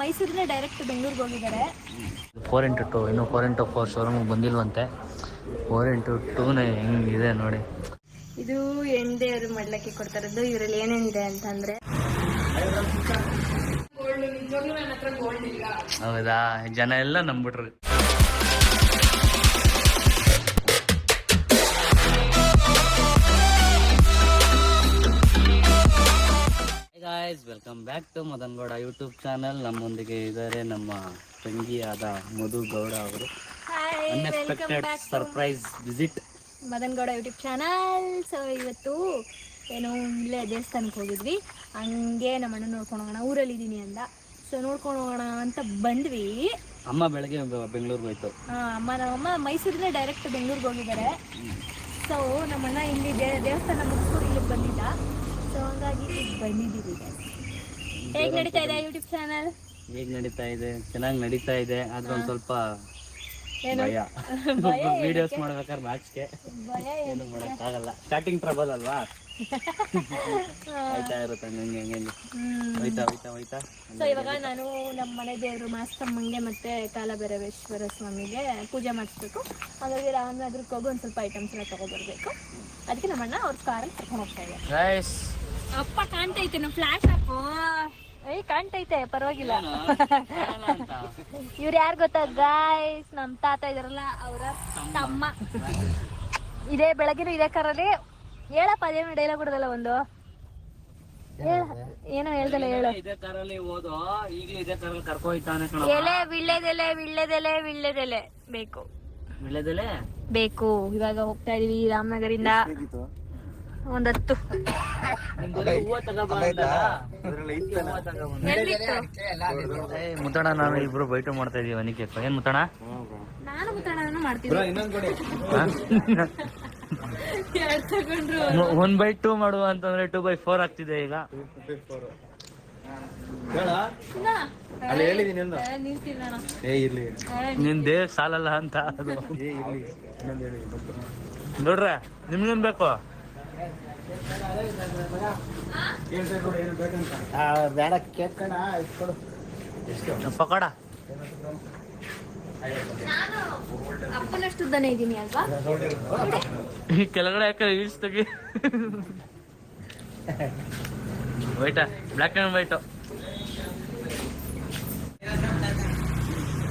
ಮೈಸೂರಿಂದ ಡೈರೆಕ್ಟ್ ಬೆಂಗಳೂರಿಗೆ ಹೋಗಿದ್ದಾರೆ. 4x2 ಇನ್ನು 4x4 ಶೋರೂಮಿಗೆ ಬಂದಿಲ್ವಂತೆ. 4x2ನೇ ಹೆಂಗಿದೆ ನೋಡಿ. ಇದು ಎಣ್ಣೆಯವರು ಮಾಡ್ಲಿಕ್ಕೆ ಕೊಡ್ತಾರದ್ದು. ಇವರಲ್ಲಿ ಏನೇನಿದೆ ಅಂತಂದ್ರೆ ಹೌದಾ, ಜನ ಎಲ್ಲ ನಂಬಿಟ್ರಿ. Guys, welcome back to Madan Gowda YouTube channel. ನಮ್ಮೊಂದಿಗೆ ಇದ್ದಾರೆ ನಮ್ಮ ತಂಗಿಯಾದ ಮಧು ಗೌಡ ಅವರು. Unexpected surprise visit Madan Gowda YouTube channel. So ಇವತ್ತು ಏನೋ ಇಲ್ಲೇ ದೇವಸ್ಥಾನಕ್ಕೆ ಹೋಗಿದ್ವಿ. ಹಂಗೆ ನಮ್ಮ ಅಣ್ಣ ನೋಡ್ಕೊಂಡು ಹೋಗೋಣ, ಊರಲ್ಲಿ ಇದ್ದೀನಿ ಅಂದ. ಸೊ ನೋಡ್ಕೊಂಡು ಹೋಗೋಣ ಅಂತ ಬಂದ್ವಿ. ಅಮ್ಮ ಬೆಳಗ್ಗೆ ಬೆಂಗಳೂರಿಗೆ ಹೋಯ್ತು. ನಮ್ಮಮ್ಮ ಮೈಸೂರಿಂದ ಡೈರೆಕ್ಟ್ ಬೆಂಗಳೂರಿಗೆ ಹೋಗಿದ್ದಾರೆ. ಸೊ ನಮ್ಮಣ್ಣ ಇಲ್ಲಿ ದೇವಸ್ಥಾನ ಮುಗಿಸ್ಕೊಂಡು ಇಲ್ಲಿಗೆ ಬಂದಿದ್ದ. ಸೊ ಹಂಗಾಗಿ ಬಂದಿದ್ದೀವಿ. ಹೇಗೆ ನಡೀತಾ ಇದೆ ಯೂಟ್ಯೂಬ್ ಚಾನಲ್? ಹೇಗೆ ನಡೀತಾ ಇದೆ? ಚೆನ್ನಾಗಿ ನಡೀತಾ ಇದೆ. ಆದ್ರೆ ಒಂದು ಸ್ವಲ್ಪ ಭಯ ವಿಡಿಯೋಸ್ ಮಾಡ್ಬೇಕಾದ್ರೆ ನಾಚಿಕೆ, ಏನು ಮಾಡೋಕ್ಕಾಗಲ್ಲ. ಸ್ಟಾರ್ಟಿಂಗ್ ಟ್ರಬಲ್ ಅಲ್ವಾ, ಆಯ್ತಾ ಇರುತ್ತೆ ಹಂಗೆ ಹೋಯ್ತಾ. ಸೊ ಇವಾಗ ನಾನು ನಮ್ಮ ಮನೆ ದೇವರು ಮಾಸ್ತಮ್ಮಂಗೆ ಮತ್ತೆ ಕಾಲಭೈರವೇಶ್ವರ ಸ್ವಾಮಿಗೆ ಪೂಜೆ ಮಾಡಿಸ್ಬೇಕು. ಹಾಗಾಗಿ ರಾಮನಗರಕ್ಕೆ ಹೋಗಿ ಒಂದು ಸ್ವಲ್ಪ ಐಟಮ್ಸ್ ಎಲ್ಲ ತಗೊಬರ್ಬೇಕು. ಅದಕ್ಕೆ ನಮ್ಮಣ್ಣ ಅವ್ರ ಕಾರಲ್ಲಿ ಕರ್ಕೊಂಡು ಹೋಗ್ತಾ ಇದ್ದಾರೆ. ಅಪ್ಪ ಕಾಣ್ತೈತೆ, ನಾವು ಫ್ಲಾಶ್ ಹಾಕು. ಕಾಣ್ತೈತೆ, ಪರವಾಗಿಲ್ಲ. ಇವ್ರು ಯಾರು ಗೊತ್ತಾ ಗಾಯ್ಸ್? ನಮ್ ತಾತ ಇದಾರಲ್ಲ, ಅವರ ತಮ್ಮ. ಇದೇ ಬೆಳಗ್ಗೆನು ಇದೇ ಕಾರಲ್ಲಿ. ಹೇಳಪ್ಪ, ಅದೇನು ಡೈಲಾಗ್ ಬಿಡದಲ್ಲ ಒಂದು. ಏನೋ ಹೇಳ್ದಲ್ಲ, ಹೇಳು. ಎಲೆ ವಿಳ್ಳೆದೆಲೆ ವಿಳ್ಳೆದೆಲೆ ವಿಳ್ಳೆದೆಲೆ ಬೇಕು ಬೇಕು. ಇವಾಗ ಹೋಗ್ತಾ ಇದೀವಿ ರಾಮನಗರಿಂದ. ಒಂದ್ 10 ಮುತ್ತಣ ನಾನು ಇಬ್ರು ಬೈಟು ಮಾಡ್ತಾ ಇದೀವಿ. ಅನಿಕೆ ಏನ್ ಮುತ್ತಣ? ನಾನು ಮುತ್ತಣ ಮಾಡ್ತೀನಿ. 1/2 ಮಾಡುವ ಅಂತಂದ್ರೆ 2/4 ಆಗ್ತಿದೆ ಈಗ. ನಿನ್ ದೇಹ ಸಾಲಲ್ಲ ಅಂತ ನೋಡ್ರ. ನಿಮ್ಗೇನ್ ಬೇಕು? ಪಕೋಡ. ಅಪ್ಪನಷ್ಟುದ್ದಾನೆ ಇದೀನಿ ಅಲ್ವಾ? ಕೆಳಗಡೆ ಯಾಕೆ ರೀಲ್ಸ್ ತೆಗಿ. White, black and white.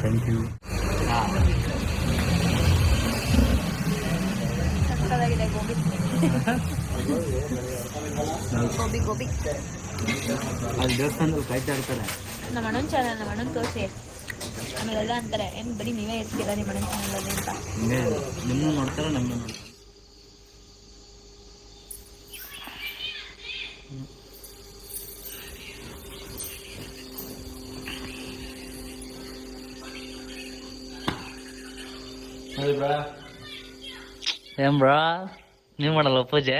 Thank you. ಸಕ್ಕತ್ತಾಗಿದೆ ಗೋಬಿ. ಗೋಬಿ ಅಲ್ಲಿ ದೇವಸ್ಥಾನದಲ್ಲಿ ಕಾಯ್ತಾ ಇರ್ತಾರೆ. ನಮ್ಮ ಅಣ್ಣನ ಚಾನಲ್, ನಮ್ಮ ಅಣ್ಣನ ತೋರಿಸಿ. ಆಮೇಲೆ ಎಲ್ಲ ಅಂತಾರೆ, ಏನು ಬರೀ ನೀವೇ ಇರ್ತೀರ ನಿಮ್ಮ ಅಣ್ಣನ ಚಾನಲ್ ಅಂತ. ನಿಮ್ಮನ್ನು ನೋಡ್ತಾರೆ, ನಮ್ಮನ್ನು ನೋಡ್ತಾರೆ. ಏನ್ ಬ್ರಾ, ನೀವ್ ಮಾಡಲ್ಲ ಪೂಜೆ?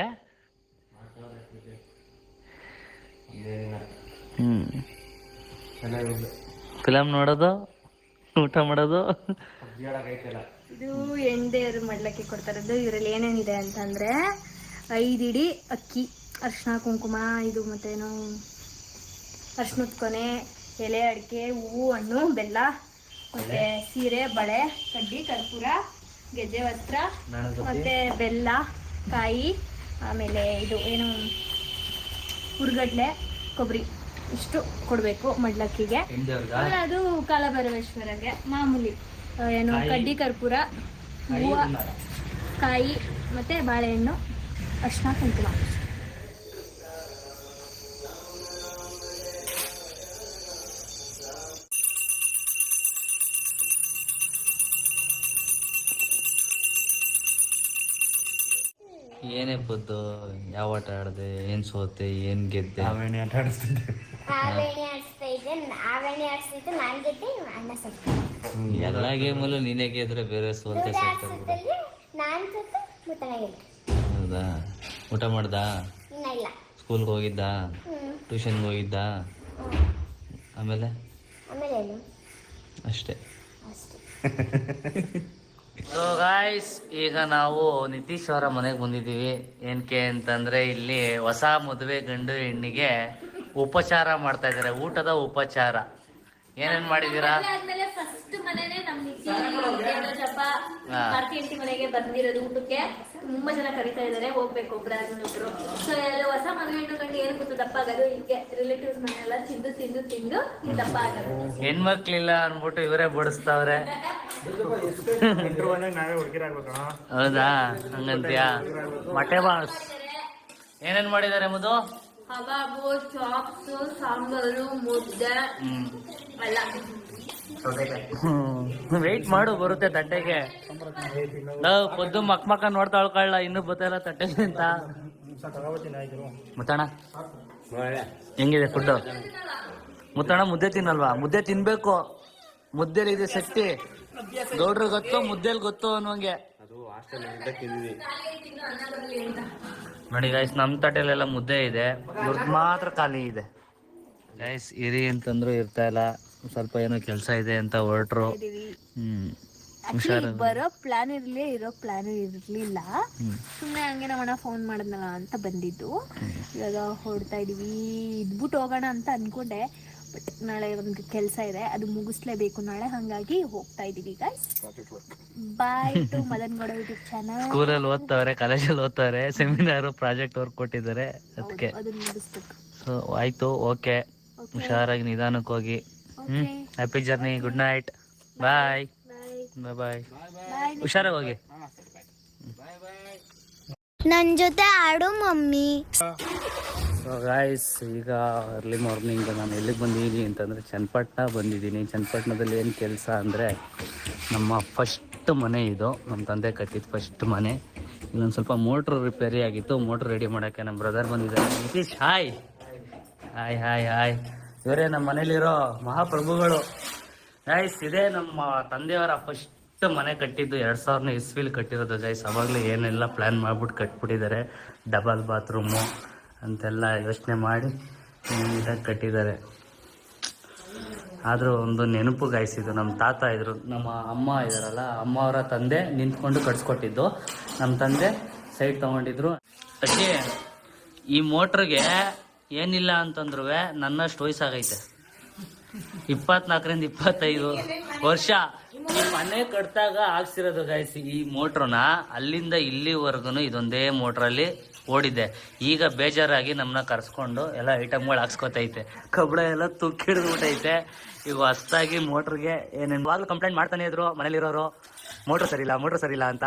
ಫಿಲಮ್ ನೋಡೋದು, ಊಟ ಮಾಡೋದು. ಇದು ಎಣ್ಣೆಯವರು ಮಾಡ್ಲಿಕ್ಕೆ ಕೊಡ್ತಾರದ್ದು. ಇವರಲ್ಲಿ ಏನೇನಿದೆ ಅಂತಂದ್ರೆ 5 ಇಡಿ ಅಕ್ಕಿ, ಅರ್ಶಿನ ಕುಂಕುಮ, ಇದು ಮತ್ತೇನು ಅರ್ಶಿನದ ಕೊನೆ, ಎಲೆ, ಅಡಿಕೆ, ಹೂವು, ಹಣ್ಣು, ಬೆಲ್ಲ, ಮತ್ತೆ ಸೀರೆ, ಬಳೆ, ಕಡ್ಡಿ, ಕರ್ಪೂರ, ಗೆಜ್ಜೆ ವಸ್ತ್ರ, ಮತ್ತೆ ಬೆಲ್ಲ, ಕಾಯಿ, ಆಮೇಲೆ ಇದು ಏನು ಹುರ್ಗಡ್ಲೆ, ಕೊಬ್ಬರಿ, ಇಷ್ಟು ಕೊಡಬೇಕು ಮಡ್ಲಕ್ಕಿಗೆ. ಆಮೇಲೆ ಅದು ಕಾಲಭೈರವೇಶ್ವರಗೆ ಮಾಮೂಲಿ ಏನು ಕಡ್ಡಿ, ಕರ್ಪೂರ, ಹೂವು, ಕಾಯಿ, ಮತ್ತೆ ಬಾಳೆಹಣ್ಣು, ಅರ್ಶಿನ ಕುಂಕುಮ. ಏನೇ ಬದ್ದು, ಯಾವ ಆಟ ಆಡದೆ, ಏನ್ ಸೋತೆ, ಏನ್ ಗೆದ್ದೆ? ಆಟ ಆಡಿಸ್ತಿದ್ದೆ. ಎಲ್ಲ ಗೇಮಲ್ಲೂ ನೀನೇ ಗೆದ್ರೆ ಬೇರೆ ಸೋಲ್ತೆ ಸಿಗ್ತಾರೆ. ಹೌದಾ? ಊಟ ಮಾಡ್ದ? ಸ್ಕೂಲ್ಗೆ ಹೋಗಿದ್ದ? ಟ್ಯೂಷನ್ಗೆ ಹೋಗಿದ್ದ? ಆಮೇಲೆ ಅಷ್ಟೇ. ಸೊ ಗಾಯ್ಸ್, ಈಗ ನಾವು ನಿತೀಶ್ ಅವರ ಮನೆಗೆ ಬಂದಿದ್ದೀವಿ. ಏನಕ್ಕೆ ಅಂತಂದ್ರೆ ಇಲ್ಲಿ ಹೊಸ ಮದುವೆ ಗಂಡು ಹೆಣ್ಣಿಗೆ ಉಪಚಾರ ಮಾಡ್ತಾ ಇದ್ದಾರೆ, ಊಟದ ಉಪಚಾರ. ಏನೇನ್ ಮಾಡಿದೀರಾ? ಆದ್ಮೇಲೆ ಫಸ್ಟ್ ಮನೆನೇ ಹಬ್ಬ ಭಾರತಿ ಆಂಟಿ ಮನೆಗೆ ಬಂದಿರೋದು ಊಟಕ್ಕೆ. ತುಂಬಾ ಜನ ಕರೀತಾ ಇದಾರೆ, ಹೋಗ್ಬೇಕು ಒಬ್ರು. ಸೊ ಹೊಸ ಮದುವೆ ಹೆಣ್ಣು ಗಂಡು ಏನ್ ಗೊತ್ತು ದಪ್ಪ ಆಗೋದು, ಹೀಗೆ ರಿಲೇಟಿವ್ಸ್ ಮನೆಯೆಲ್ಲ ತಿಂದು ತಿಂದು ತಿಂದು ಈ ದಪ್ಪ ಆಗೋದು. ಹೆಣ್ಮಕ್ಳಿಲ್ಲ ಅನ್ಬಿಟ್ಟು ಇವರೇ ಬಡಿಸ್ತಾವ್ರೆ. ಹೌದಾ? ಹಂಗಂತ್ಯಾ? ಮೊಟ್ಟೆ ಬಾಸ್ ಏನೇನ್ ಮಾಡಿದಾರೆ ಮುದು? ಕಬಾಬು, ಚಾಪ್ಸ್, ಸಾಂಬಾರು, ಮುದ್ದೆ ಎಲ್ಲ. ವೆಯ್ಟ್ ಮಾಡು, ಬರುತ್ತೆ ತಟ್ಟೆಗೆ. ಪೊದ್ದು ಮಕ್ಕ ನೋಡ್ತಾ ಉಳ್ಕೊಳ್ಳ, ಇನ್ನೂ ಬತ್ತಲ್ಲ ತಟ್ಟೆಗೆ ಅಂತ. ಮುತ್ತಣ್ಣ ಹೆಂಗಿದೆ ಫುಡ್? ಮುತ್ತಣ್ಣ ಮುದ್ದೆ ತಿನ್ನಲ್ವಾ? ಮುದ್ದೆ ತಿನ್ಬೇಕು, ಮುದ್ದೆಲಿ ಇದೆ ಶಕ್ತಿ. ಗೌಡ್ರಿಗೆ ಗೊತ್ತು, ಮುದ್ದೆಲಿ ಗೊತ್ತು ಅನ್ನೋಂಗೆ. ನೋಡಿ ಗೈಸ್, ನಮ್ ತಟ್ಟೆಲೆಲ್ಲ ಮುದ್ದೆ ಇದೆ, ಇವ್ರದ್ದು ಮಾತ್ರ ಖಾಲಿ ಇದೆ. ಗೈಸ್ ಇರಿ ಅಂತಂದ್ರು ಇರ್ತಾ ಇಲ್ಲ, ಸ್ವಲ್ಪ ಏನೋ ಕೆಲಸ ಇದೆ ಅಂತ ಹೊರಟ್ರು. ಬರೋ ಪ್ಲಾನ್ ಇರೋ ಪ್ಲಾನ್ ಇರ್ಲಿಲ್ಲ, ಸುಮ್ಮನೆ ಹಂಗೆ ನಮ್ಮಣ್ಣ ಫೋನ್ ಮಾಡಿದ್ನಲ್ಲ ಅಂತ ಬಂದಿದ್ದು. ಇವಾಗ ಹೊರಡ್ತಾ ಇದೀವಿ, ಇದ್ಬಿಟ್ಟು ಹೋಗೋಣ ಅಂತ ಅನ್ಕೊಂಡೆ, ಬಟ್ ನಾಳೆ ಒಂದು ಕೆಲಸ ಇದೆ, ಅದು ಮುಗಿಸ್ಲೇಬೇಕು ನಾಳೆ, ಹಂಗಾಗಿ ಹೋಗ್ತಾ ಇದೀವಿ guys. Bye to Madan Gowda YouTube channel. ಸ್ಕೂಲಲ್ಲಿ ಓದ್ತಾವ್ರೆ, ಕಾಲೇಜಲ್ಲಿ ಓದ್ತಾವ್ರೆ, ಸೆಮಿನಾರ್ ಪ್ರಾಜೆಕ್ಟ್ ವರ್ಕ್ ಕೊಟ್ಟಿದ್ದಾರೆ, ಅದಕ್ಕೆ. ಸೊ ಆಯ್ತು, ಓಕೆ, ಹುಷಾರಾಗಿ ನಿಧಾನಕ್ಕೆ ಹೋಗಿ. ಹ್ಯಾಪಿ ಜರ್ನಿ, ಗುಡ್ ನೈಟ್, ಬಾಯ್ ಬಾಯ್ ಬಾಯ್, ಹುಷಾರಾಗಿ ಹೋಗಿ. ನನ್ ಜೊತೆ ಆಡು ಮಮ್ಮಿ. ಸೊ ಗಾಯ್ಸ್, ಈಗ ಅರ್ಲಿ ಮಾರ್ನಿಂಗ್ ನಾನು ಎಲ್ಲಿಗೆ ಬಂದಿದ್ದೀನಿ ಅಂತಂದರೆ ಚನ್ನಪಟ್ಟಣ ಬಂದಿದ್ದೀನಿ. ಚನ್ನಪಟ್ಟಣದಲ್ಲಿ ಏನು ಕೆಲಸ ಅಂದರೆ, ನಮ್ಮ ಫಸ್ಟ್ ಮನೆ ಇದು, ನಮ್ಮ ತಂದೆ ಕಟ್ಟಿದ ಫಸ್ಟ್ ಮನೆ. ಇಲ್ಲೊಂದು ಸ್ವಲ್ಪ ಮೋಟ್ರ್ ರಿಪೇರಿ ಆಗಿತ್ತು, ಮೋಟ್ರ್ ರೆಡಿ ಮಾಡೋಕ್ಕೆ ನಮ್ಮ ಬ್ರದರ್ ಬಂದಿದ್ದಾರೆ. Nitish hi hi hi hi. ಇವರೇ ನಮ್ಮ ಮನೇಲಿರೋ ಮಹಾಪ್ರಭುಗಳು ಗೈಸ್. ಇದೇ ನಮ್ಮ ತಂದೆಯವರ ಫಸ್ಟ್ ಮನೆ ಕಟ್ಟಿದ್ದು, 2000 ಇಸ್ವಿಲಿ ಕಟ್ಟಿರೋದು ಗೈಸ್. ಅವಾಗಲೇ ಏನೆಲ್ಲ ಪ್ಲ್ಯಾನ್ ಮಾಡ್ಬಿಟ್ಟು ಕಟ್ಬಿಟ್ಟಿದ್ದಾರೆ, ಡಬಲ್ ಬಾತ್ರೂಮು ಅಂತೆಲ್ಲ ಯೋಚನೆ ಮಾಡಿ ನೀಟಾಗಿ ಕಟ್ಟಿದ್ದಾರೆ. ಆದರೂ ಒಂದು ನೆನಪು ಗೈಸ್, ಇದು ನಮ್ಮ ತಾತ ಇದ್ರು, ನಮ್ಮ ಅಮ್ಮ ಇದ್ದಾರಲ್ಲ, ಅಮ್ಮ ಅವರ ತಂದೆ ನಿಂತ್ಕೊಂಡು ಕಟ್ಸ್ಕೊಟ್ಟಿದ್ದು. ನಮ್ಮ ತಂದೆ ಸೈಡ್ ತೊಗೊಂಡಿದ್ರು. ಅಜ್ಜಿ, ಈ ಮೋಟ್ರಿಗೆ ಏನಿಲ್ಲ ಅಂತಂದ್ರೂ ನನ್ನಷ್ಟು ವಯಸ್ಸಾಗೈತೆ. 24ರಿಂದ 25 ವರ್ಷ ಈ ಮನೆ ಕಟ್ಟಾಗ ಹಾಕ್ಸಿರೋದು ಗೈಸ್. ಈ ಮೋಟ್ರನ್ನ ಅಲ್ಲಿಂದ ಇಲ್ಲಿವರೆಗೂ ಇದೊಂದೇ ಮೋಟ್ರಲ್ಲಿ ಓಡಿದೆ. ಈಗ ಬೇಜಾರಾಗಿ ನಮ್ಮನ್ನ ಕರ್ಸ್ಕೊಂಡು ಎಲ್ಲ ಐಟಮ್ಗಳು ಹಾಕ್ಸ್ಕೊತೈತೆ, ಕಬ್ಬಳ ಎಲ್ಲ ತುಕ್ಕಿಡ್ಬಿಟ್ಟೈತೆ. ಈಗ ಹೊಸ್ದಾಗಿ ಮೋಟ್ರಿಗೆ ಏನೇನು ವಾಗಲೂ ಕಂಪ್ಲೇಂಟ್ ಮಾಡ್ತಾನೆ ಇದ್ರು ಮನೇಲಿರೋರು, ಮೋಟ್ರ್ ಸರಿಯಿಲ್ಲ ಅಂತ.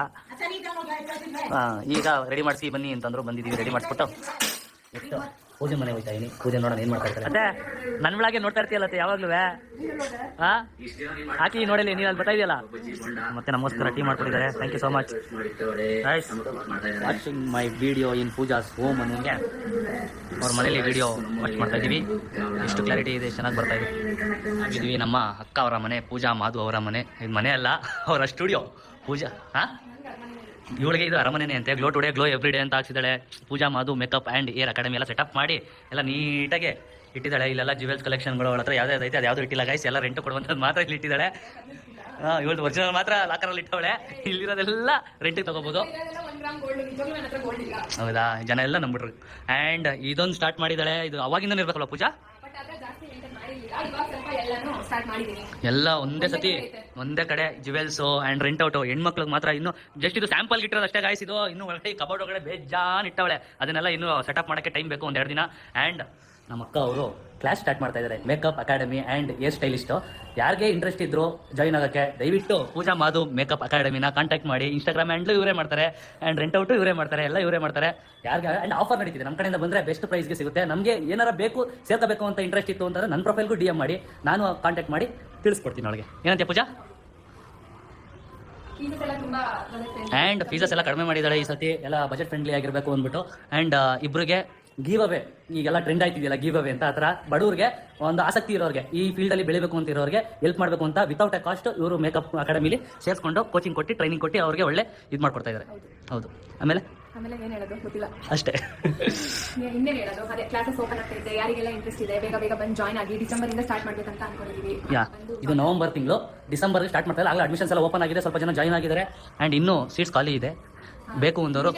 ಈಗ ರೆಡಿ ಮಾಡಿಸಿ ಬನ್ನಿ ಅಂತಂದ್ರು, ಬಂದಿದ್ದೀವಿ, ರೆಡಿ ಮಾಡಿಸ್ಬಿಟ್ಟು ಎಷ್ಟು ಪೂಜೆ ಮನೆ ಹೋಯ್ತಾ ಇದೀನಿ. ಪೂಜೆ ನೋಡೋಣ ಏನ್ ಮಾಡ್ತಾ ಇರ್ತಾರೆ. ಅದೇ ನನ್ನ ಒಳಗೆ ನೋಡ್ತಾ ಇರ್ತೀಯಲ್ಲ ಯಾವಾಗ್ಲೂ. ಹಾಕಿ ನೋಡಲಿ, ನೀನು ಅಲ್ಲಿ ಬರ್ತಾ ಇದೆಯಲ್ಲ. ಮತ್ತೆ ನಮಸ್ಕಾರ ಟೀ ಮಾಡ್ಕೊಂಡಿದ್ದಾರೆ, thank you so much watching my video in Pooja's home ಅನ್ನೋಂಗೆ ಅವ್ರ ಮನೇಲಿ ವಿಡಿಯೋ ವಾಚ್ ಮಾಡ್ತಾ ಇದ್ದೀವಿ. ಎಷ್ಟು ಕ್ಲಾರಿಟಿ ಇದೆ, ಚೆನ್ನಾಗಿ ಬರ್ತಾ ಇದೀವಿ. ನಮ್ಮ ಅಕ್ಕ ಅವರ ಮನೆ, ಪೂಜಾ ಮಾಧು ಅವರ ಮನೆ. ಇದು ಮನೆ ಅಲ್ಲ, ಅವರ ಸ್ಟುಡಿಯೋ. ಪೂಜಾ ಇವಳಿಗೆ ಇದು ಅರಮನೆ ಅಂತೆ. Glow today glow every day ಅಂತ ಹಾಕ್ಸಿದ್ದಾಳೆ. Pooja Madhu makeup and hair academy ಎಲ್ಲ ಸೆಟಪ್ ಮಾಡಿ ಎಲ್ಲ ನೀಟಾಗಿ ಇಟ್ಟಿದ್ದಾಳೆ. ಇಲ್ಲೆಲ್ಲ ಜ್ಯುವೆಲ್ಸ್ ಕಲೆಕ್ಷನ್ಗಳು ಅವಳ ಹತ್ರ ಯಾವ್ದು ಐತೆ, ಅದು ಯಾವುದು ಇಟ್ಟಿಲ್ಲ ಗೈಸ್. ಎಲ್ಲ ರೆಂಟ್ ಕೊಡುವಂಥದ್ದು ಮಾತ್ರ ಇಲ್ಲಿ ಇಟ್ಟಿದ್ದಾಳೆ. ಇವಳು ಒರಿಜಿನಲ್ ಮಾತ್ರ ಲಾಕರಲ್ಲಿ ಇಟ್ಟವಳೆ, ಇಲ್ಲಿರೋದೆಲ್ಲ ರೆಂಟಿಗೆ ತಗೋಬೋದು. ಹೌದಾ? ಜನ ಎಲ್ಲ ನಂಬಿಟ್ರು. ಆ್ಯಂಡ್ ಇದೊಂದು ಸ್ಟಾರ್ಟ್ ಮಾಡಿದ್ದಾಳೆ. ಇದು ಅವಾಗಿಂದನೇ ಇರ್ಬೇಕಲ್ಲ ಪೂಜಾ? ಎಲ್ಲ ಒಂದೇ ಸತಿ ಒಂದೇ ಕಡೆ ಜ್ಯುವೆಲ್ಸ್ ಆ್ಯಂಡ್ ರೆಂಟ್ ಔಟು. ಹೆಣ್ಮಕ್ಳಿಗೆ ಮಾತ್ರ ಇನ್ನು ಜಸ್ಟ್ ಇದು ಸ್ಯಾಂಪಲ್ ಇಟ್ಟಿರೋದು ಅಷ್ಟೇ ಗಾಯ್ಸ್. ಇದು ಇನ್ನೂ ಒಳಗಡೆ ಕಬೋರ್ಡ್ ಒಳಗಡೆ ಬೇಜಾನ್ ಇಟ್ಟವಳೆ. ಅದನ್ನೆಲ್ಲ ಇನ್ನೂ ಸೆಟಪ್ ಮಾಡೋಕ್ಕೆ ಟೈಮ್ ಬೇಕು, 1-2 ದಿನ. ಆ್ಯಂಡ್ ನಮ್ಮ ಅಕ್ಕ ಅವರು ಕ್ಲಾಸ್ ಸ್ಟಾರ್ಟ್ ಮಾಡ್ತಾ ಇದ್ದಾರೆ, makeup academy and hair stylist. ಯಾರಿಗೆ ಇಂಟ್ರೆಸ್ಟ್ ಇದ್ರು ಜಾಯಿನ್ ಆಗೋಕ್ಕೆ ದಯವಿಟ್ಟು ಪೂಜಾ ಮಾಧು ಮೇಕಪ್ ಅಕಾಡೆಮಿನ ಕಾಂಟ್ಯಾಕ್ಟ್ ಮಾಡಿ. ಇನ್ಸ್ಟಾಗ್ರಾಮ್ ಹ್ಯಾಂಡ್ಲು ಇವರೇ ಮಾಡ್ತಾರೆ, ಆ್ಯಂಡ್ ರೆಂಟ್ ಔಟು ಇವರೇ ಮಾಡ್ತಾರೆ, ಎಲ್ಲ ಇವರೇ ಮಾಡ್ತಾರೆ. ಯಾರಿಗೆ ಆ್ಯಂಡ್ ಆಫರ್ ನಡೀತಿದೆ, ನಮ್ಮ ಕಡೆಯಿಂದ ಬಂದರೆ ಬೆಸ್ಟ್ ಪ್ರೈಸ್ಗೆ ಸಿಗುತ್ತೆ. ನಮಗೆ ಏನಾರ ಬೇಕು, ಸೇರ್ಕೋಬೇಕು ಅಂತ ಇಂಟ್ರೆಸ್ಟ್ ಇತ್ತು ಅಂತಂದರೆ ನನ್ನ ಪ್ರೊಫೈಲ್ಗೂ DM ಮಾಡಿ, ನಾನು ಕಾಂಟ್ಯಾಕ್ಟ್ ಮಾಡಿ ತಿಳಿಸ್ಕೊಡ್ತೀನಿ ಅವಳಿಗೆ. ಏನಂತೆ ಪೂಜಾ? ಆ್ಯಂಡ್ ಫೀಸಸ್ ಎಲ್ಲ ಕಡಿಮೆ ಮಾಡಿದ್ದಾಳೆ ಈ ಸತಿ, ಎಲ್ಲ ಬಜೆಟ್ ಫ್ರೆಂಡ್ಲಿ ಆಗಿರಬೇಕು ಅಂದ್ಬಿಟ್ಟು. ಆ್ಯಂಡ್ ಇಬ್ಬರಿಗೆ ಗಿವ್ ಅವೇ, ಈಗೆಲ್ಲ ಟ್ರೆಂಡ್ ಆಯ್ತಿದೆಯಲ್ಲ ಗಿವ್ ಅವೇ ಅಂತ. ಆ ಥರ ಬಡವ್ರಿಗೆ, ಒಂದು ಆಸಕ್ತಿ ಇರೋರಿಗೆ, ಈ ಫೀಲ್ಡಲ್ಲಿ ಬೆಳಿಬೇಕು ಅಂತ ಇರೋರಿಗೆ ಹೆಲ್ಪ್ ಮಾಡಬೇಕು ಅಂತ ವಿತೌಟ್ ಎ ಕಾಸ್ಟ್ ಇವರು ಮೇಕಪ್ ಅಕಾಡೆಮಿಲಿ ಸೇರಿಸ್ಕೊಂಡು ಕೋಚಿಂಗ್ ಕೊಟ್ಟು ಟ್ರೈನಿಂಗ್ ಕೊಟ್ಟು ಅವ್ರಿಗೆ ಒಳ್ಳೆ ಇದು ಮಾಡ್ಕೊಡ್ತಾ ಇದ್ದಾರೆ. ಹೌದು. ಆಮೇಲೆ ಏನು ಹೇಳೋದು ಗೊತ್ತಿಲ್ಲ ಅಷ್ಟೇ. ಇನ್ನೇನು ಹೇಳೋದು, ಅದೇ ಕ್ಲಾಸಸ್ ಓಪನ್ ಆಗ್ತಾ ಇದೆ, ಯಾರಿಗೆಲ್ಲ ಇಂಟ್ರೆಸ್ಟ್ ಇದೆ ಬೇಗ ಬೇಗ ಬಂದು ಜಾಯ್ನ್ ಆಗಿ. ಡಿಸೆಂಬರಿಂದ ಸ್ಟಾರ್ಟ್ ಮಾಡ್ಬೇಕಂತ ಅನ್ಕೊಂಡಿದ್ದೀವಿ. ಇದು ನವೆಂಬರ್ ತಿಂಗಳು, ಡಿಸೆಂಬರ್ಗೆ ಸ್ಟಾರ್ಟ್ ಮಾಡ್ತಾರೆ. ಆಗಲೇ ಅಡ್ಮಿಷನ್ಸ್ ಎಲ್ಲ ಓಪನ್ ಆಗಿದೆ, ಸ್ವಲ್ಪ ಜನ ಜಾಯ್ನ್ ಆಗಿದ್ದಾರೆ. ಆ್ಯಂಡ್ ಇನ್ನೂ ಸೀಟ್ಸ್ ಖಾಲಿ ಇದೆ, ಬೇಕು ಅಂದವರು